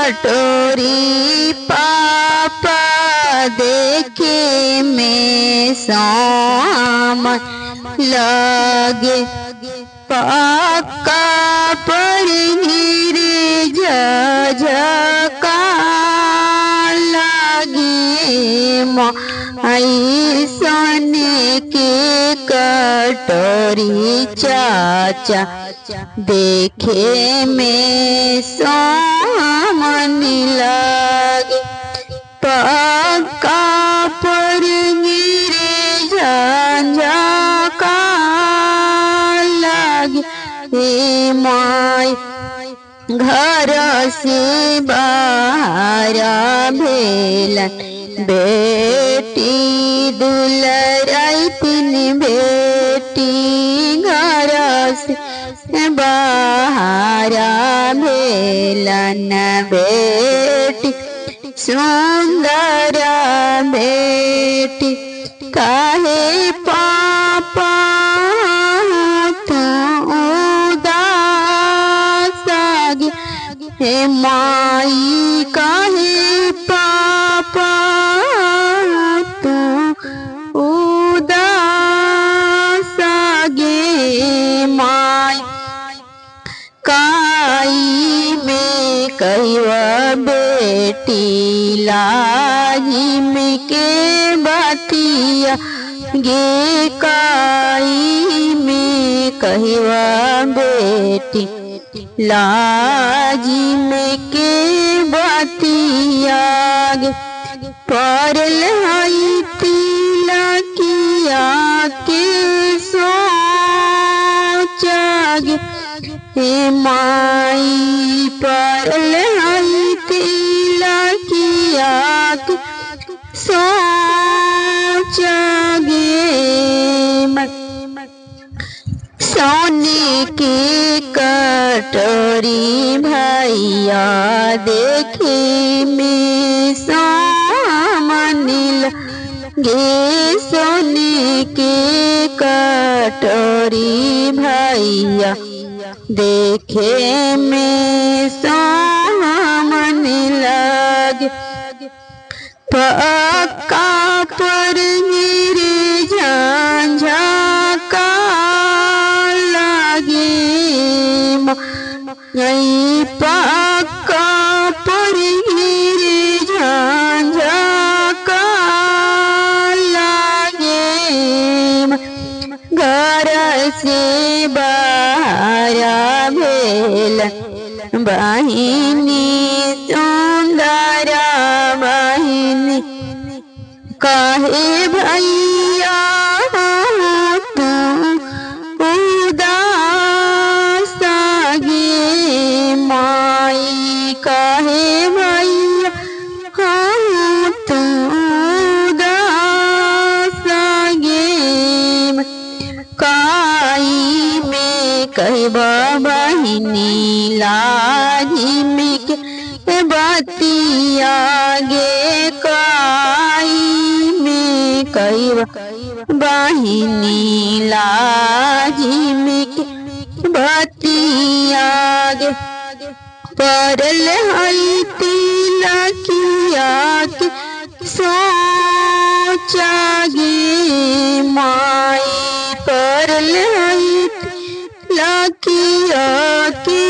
कटोरी पापा देखे में सामन लगे पक्का पर गिरे झझका लगे माई सोने के कटोरी चाचा देखे में सामन लगे पक्का पर गिरे झंझका लगे माई घर से बाहर भेलन बेटी दुलराई तीन बेटी घर से बाहर भेलन बेटी सुंदर बेटी काहे पापा हे माई काहे पापा तू उदास गे माई काई में कहवा बेटी लाही में के बतिया गे काई में कहवा बेटी लाजी में के बतिया परल हई तिलकिया के सोचागे हे माई परल हई तिलकिया के सोचागे सोने के कटोरी भैया देखे में सामन लगे सोने के कटोरी भैया देखे में सामन लगे पक्का पर गिरे झंझका यही पक्का पर गिरे झंझका लगे घर से बाहर भेलन बहिनी सुंदर बहिनी काहे भैया काहे भैया हाँ तू दासगे काई में कहबा बहिनी लाही में के बतिया गे काई में कहबा बहिनी लाही में के बतिया गे परल हई तिलकिया के सोचागे माई परल हई तिलकिया के